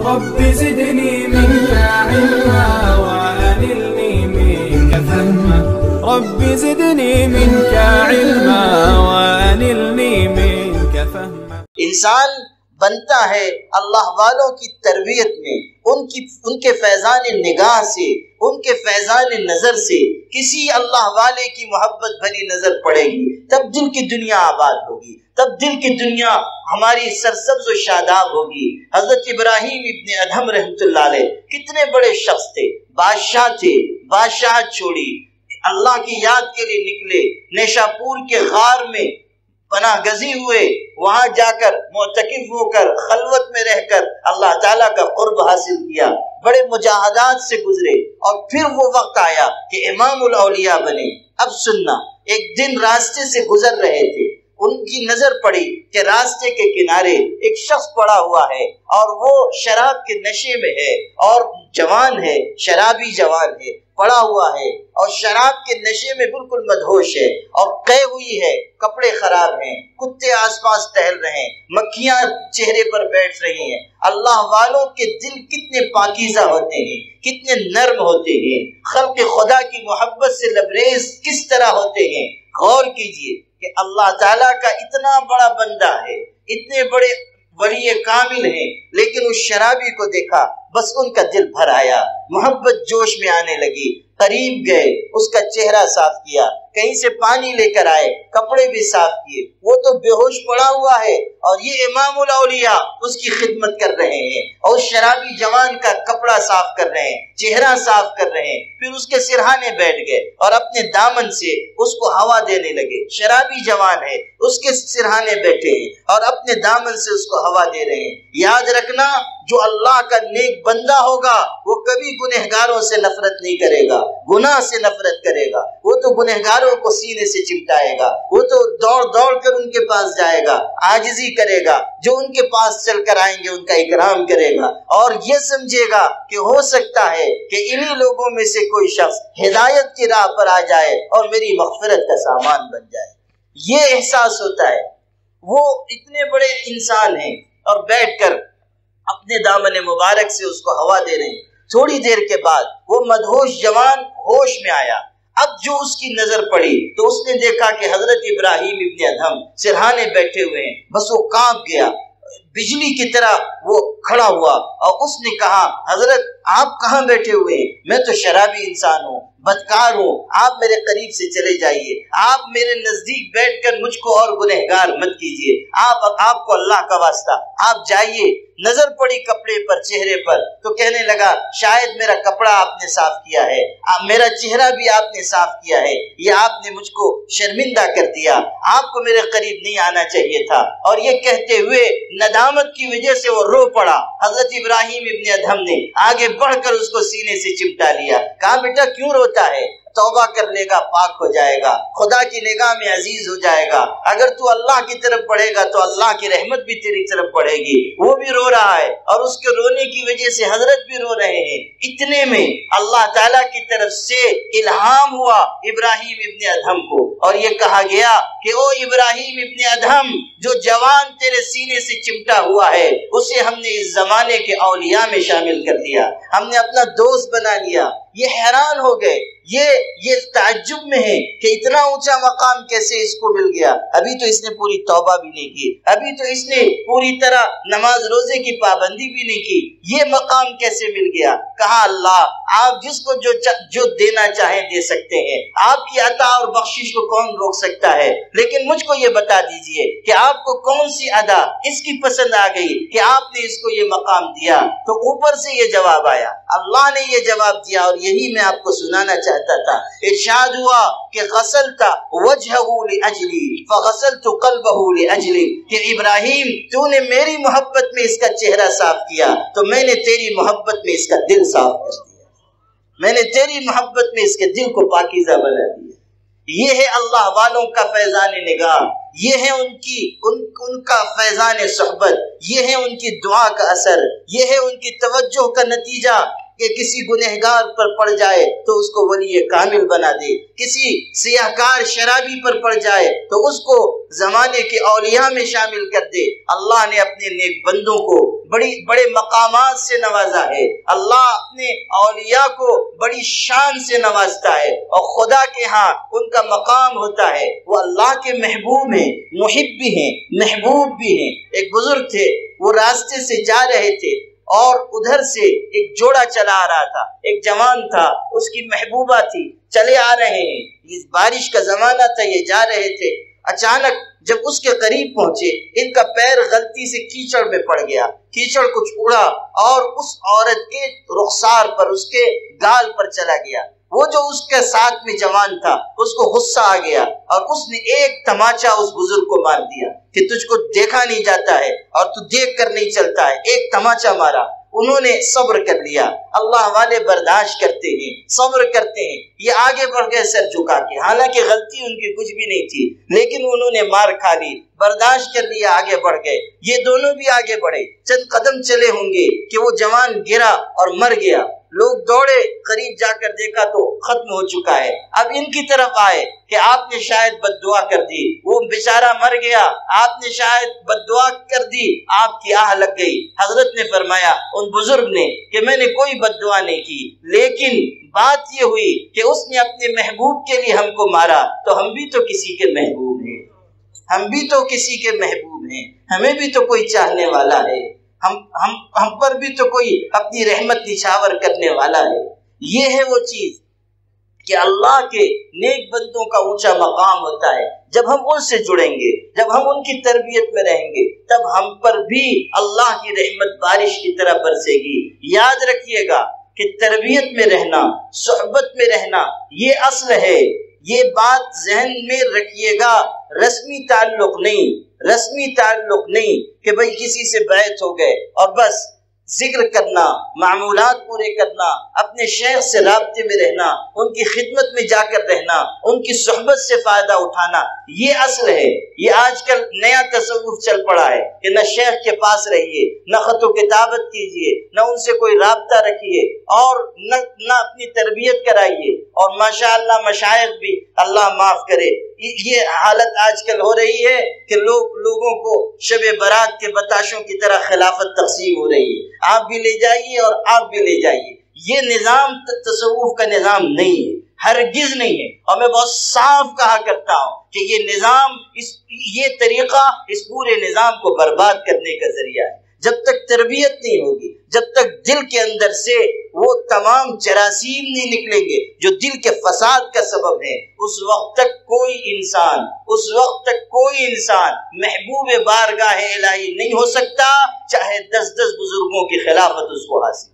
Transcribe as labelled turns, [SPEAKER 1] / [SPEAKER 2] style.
[SPEAKER 1] رب زدني منك علما وأنلني منك فهما رب زدني منك علما وأنلني منك فهما.
[SPEAKER 2] انسان بنتا ہے اللہ والوں کی تربیت میں، ان کے فیضان نگاہ سے، ان کے فیضان نظر سے کسی اللہ والے کی محبت بھری نظر پڑے گی، تب دل کی دنیا آباد ہوگی، تب دل کی دنیا ہماری سرسبز و شاداب ہوگی. حضرت ابراہیم ابن ادھم رحمۃ اللہ علیہ کتنے بڑے شخص تھے، بادشاہ تھے، بادشاہت چھوڑی، اللہ کی یاد کے لیے نکلے، نیشاپور کے غار میں پناہ گزی ہوئے، وہاں جا کر معتکف ہو کر خلوت میں رہ کر اللہ تعالیٰ کا قرب حاصل کیا، بڑے مجاہدات سے گزرے، اور پھر وہ وقت آیا کہ امام الاولیاء بنے. اب سننا، ایک دن راستے سے گزر رہے تھے، ان کی نظر پڑی کہ راستے کے کنارے ایک شخص پڑا ہوا ہے اور وہ شراب کے نشے میں ہے اور جوان ہے، شرابی جوان ہے، پڑا ہوا ہے اور شراب کے نشے میں بالکل مدہوش ہے اور قے ہوئی ہے، کپڑے خراب ہیں، کتے آس پاس ٹہل رہے ہیں، مکھیاں چہرے پر بیٹھ رہی ہیں. اللہ والوں کے دل کتنے پاکیزہ ہوتے ہیں، کتنے نرم ہوتے ہیں، خلق خدا کی محبت سے لبریز کس طرح ہوتے ہیں. غور کیجئے کہ اللہ تعالیٰ کا اتنا بڑا بندہ ہے، اتنے بڑے ولی کامل ہیں، لیکن اس شرابی کو دیکھا، بس ان کا دل بھر آیا، محبت جوش میں آنے لگی. قریب گئے، اس کا چہرہ صاف کیا، کہیں سے پانی لے کر آئے، کپڑے بھی صاف کیے. وہ تو بے ہوش پڑا ہوا ہے اور یہ امام الاولیاء اس کی خدمت کر رہے ہیں اور اس شرابی جوان کا کپڑا صاف کر رہے ہیں، چہرہ صاف کر رہے ہیں. پھر اس کے سرہانے بیٹھ گئے اور اپنے دامن سے اس کو ہوا دینے لگے. شرابی جوان ہے، اس کے سرہانے بیٹھے ہیں اور اپنے دامن سے اس کو ہوا دے رہے ہیں. یاد رکھنا، جو اللہ کا نیک بندہ ہوگا وہ کبھی گنہگاروں سے نفرت نہیں کرے گا، گناہ سے نفرت کرے گا. وہ تو گنہگاروں کو سینے سے چمٹائے گا، وہ تو دوڑ دوڑ کر ان کے پاس جائے گا، عاجزی کرے گا، جو ان کے پاس چل کر آئیں گے ان کا اکرام کرے گا، اور یہ سمجھے گا کہ ہو سکتا ہے کہ انہی لوگوں میں سے کوئی شخص ہدایت کی راہ پر آ جائے اور میری مغفرت کا سامان بن جائے. یہ احساس ہوتا ہے. وہ اتنے بڑے انسان ہیں اور بیٹھ کر اپنے دامن مبارک سے اس کو ہوا دے رہے ہیں. تھوڑی دیر کے بعد وہ مدہوش جوان ہوش میں آیا. اب جو اس کی نظر پڑی تو اس نے دیکھا کہ حضرت ابراہیم ابن ادھم سرہانے بیٹھے ہوئے ہیں. بس وہ کانپ گیا، بجلی کی طرح وہ کھڑا ہوا اور اس نے کہا، حضرت آپ کہاں بیٹھے ہوئے ہیں؟ میں تو شرابی انسان ہوں، بدکار ہوں، آپ میرے قریب سے چلے جائیے، آپ میرے نزدیک بیٹھ کر مجھ کو اور گنہگار مت کیجیے، آپ کو اللہ کا واسطہ آپ جائیے. نظر پڑی کپڑے پر، چہرے پر، تو کہنے لگا، شاید میرا کپڑا آپ نے صاف کیا ہے، میرا چہرہ بھی آپ نے صاف کیا ہے، یہ آپ نے مجھ کو شرمندہ کر دیا، آپ کو میرے قریب نہیں آنا چاہیے تھا. اور یہ کہتے ہوئے ندامت کی وجہ سے وہ رو پڑا. حضرت ابراہیم ابن ادھم نے آگے بڑھ کر اس کو سینے سے چمٹا لیا، کہا، بیٹا کیوں روتا ہے؟ توبہ کر لے گا، پاک ہو جائے گا، خدا کی نگاہ میں عزیز ہو جائے گا. اگر تو اللہ کی طرف بڑھے گا تو اللہ کی رحمت بھی تیری طرف بڑھے گی. وہ بھی رو رہا ہے اور اس کے رونے کی وجہ سے حضرت بھی رو رہے ہیں. اتنے میں اللہ تعالیٰ کی طرف سے الہام ہوا ابراہیم ابن ادھم کو، اور یہ کہا گیا کہ او ابراہیم ابن ادھم، جو جوان تیرے سینے سے چمٹا ہوا ہے اسے ہم نے اس زمانے کے اولیاء میں شامل کر دیا، ہم نے اپنا دوست بنا لیا. یہ حیران ہو گئے، یہ تعجب میں ہے کہ اتنا اونچا مقام کیسے اس کو مل گیا. ابھی تو اس نے پوری توبہ بھی نہیں کی، ابھی تو اس نے پوری طرح نماز روزے کی پابندی بھی نہیں کی، یہ مقام کیسے مل گیا؟ کہا، اللہ آپ جس کو جو دینا چاہیں دے سکتے ہیں، آپ کی عطا اور بخشش کو کون روک سکتا ہے؟ لیکن مجھ کو یہ بتا دیجئے کہ آپ کو کون سی ادا اس کی پسند آ گئی کہ آپ نے اس کو یہ مقام دیا؟ تو اوپر سے یہ جواب آیا، اللہ نے یہ جواب دیا، اور یہی میں آپ کو سنانا چاہتا تھا. ارشاد ہوا کہ غسلت وجہہ لاجلی فغسلت قلبہ لاجلی، کہ ابراہیم تو نے میری محبت میں اس کا چہرہ صاف کیا تو میں نے تیری محبت میں اس کا دل صاف کر دیا، میں نے تیری محبت میں اس کے دل کو پاکیزہ بنا دیا. یہ ہے اللہ والوں کا فیضان نگاہ، یہ ہے ان کا فیضان صحبت، یہ ہے ان کی دعا کا اثر، یہ ہے ان کی توجہ کا نتیجہ کہ کسی گنہگار پر پڑ جائے تو اس کو ولی کامل بنا دے، کسی سیاہکار شرابی پر پڑ جائے تو اس کو زمانے کے اولیاء میں شامل کر دے. اللہ نے اپنے نیک بندوں کو بڑے مقامات سے نوازا ہے، اللہ اپنے اولیاء کو بڑی شان سے نوازتا ہے، اور خدا کے ہاں ان کا مقام ہوتا ہے، وہ اللہ کے محبوب ہیں، محب بھی ہیں، محبوب بھی ہیں۔ ایک بزرگ تھے، وہ راستے سے جا رہے تھے اور ادھر سے ایک جوڑا چلا آ رہا تھا، ایک جوان تھا، اس کی محبوبہ تھی، چلے آ رہے ہیں، اس بارش کا زمانہ تھا، یہ جا رہے تھے، اچانک جب اس کے قریب پہنچے ان کا پیر غلطی سے کیچڑ میں پڑ گیا، کیچڑ کچھ اڑا اور اس عورت کے رخسار پر، اس کے گال پر چلا گیا۔ وہ جو اس کے ساتھ میں جوان تھا اس کو غصہ آ گیا اور اس نے ایک تماچا اس بزرگ کو مار دیا کہ تجھ کو دیکھا نہیں جاتا ہے اور تو دیکھ کر نہیں چلتا ہے، ایک تماچا مارا۔ انہوں نے صبر کر لیا، اللہ والے برداشت کرتے ہیں، صبر کرتے ہیں، یہ آگے بڑھ گئے سر جھکا کے، حالانکہ غلطی ان کی کچھ بھی نہیں تھی، لیکن انہوں نے مار کھا لی، برداشت کر لیا، آگے بڑھ گئے۔ یہ دونوں بھی آگے بڑھے، چند قدم چلے ہوں گے کہ وہ جوان گرا اور مر گیا۔ لوگ دوڑے، قریب جا کر دیکھا تو ختم ہو چکا ہے۔ اب ان کی طرف آئے کہ آپ نے شاید بد دعا کر دی، وہ بیچارہ مر گیا، آپ نے شاید بد دعا کر دی، آپ کی آہ لگ گئی۔ حضرت نے فرمایا ان بزرگ نے کہ میں نے کوئی بد دعا نہیں کی، لیکن بات یہ ہوئی کہ اس نے اپنے محبوب کے لیے ہم کو مارا، تو ہم بھی تو کسی کے محبوب ہیں، ہم بھی تو کسی کے محبوب ہیں، ہمیں بھی تو کوئی چاہنے والا ہے، ہم پر بھی تو کوئی اپنی رحمت نچھاور کرنے والا ہے۔ یہ ہے وہ چیز کہ اللہ کے نیک بندوں کا اونچا مقام ہوتا ہے۔ جب ہم ان سے جڑیں گے، جب ہم ان کی تربیت میں رہیں گے، تب ہم پر بھی اللہ کی رحمت بارش کی طرح برسے گی۔ یاد رکھیے گا کہ تربیت میں رہنا، صحبت میں رہنا، یہ اصل ہے، یہ بات ذہن میں رکھیے گا۔ رسمی تعلق نہیں، رسمی تعلق نہیں کہ بھئی کسی سے بیعت ہو گئے اور بس ذکر کرنا، معمولات پورے کرنا، اپنے شیخ سے رابطے میں رہنا، ان کی خدمت میں جا کر رہنا، ان کی صحبت سے فائدہ اٹھانا، یہ اصل ہے۔ یہ آج کل نیا تصوف چل پڑا ہے کہ نہ شیخ کے پاس رہیے، نہ خط و کتابت کیجیے، نہ ان سے کوئی رابطہ رکھیے، اور نہ اپنی تربیت کرائیے، اور ماشاءاللہ مشائخ بھی اللہ معاف کرے، یہ حالت آج کل ہو رہی ہے کہ لوگوں کو شب برات کے بتاشوں کی طرح خلافت تقسیم ہو رہی ہے، آپ بھی لے جائیے اور آپ بھی لے جائیے۔ یہ نظام تصوف کا نظام نہیں ہے، ہرگز نہیں ہے، اور میں بہت صاف کہا کرتا ہوں کہ یہ نظام، یہ طریقہ اس پورے نظام کو برباد کرنے کا ذریعہ ہے۔ جب تک تربیت نہیں ہوگی، جب تک دل کے اندر سے وہ تمام جراثیم نہیں نکلیں گے جو دل کے فساد کا سبب ہے، اس وقت تک کوئی انسان محبوب بارگاہ الہی نہیں ہو سکتا، چاہے 10 بزرگوں کی خلافت اس کو حاصل۔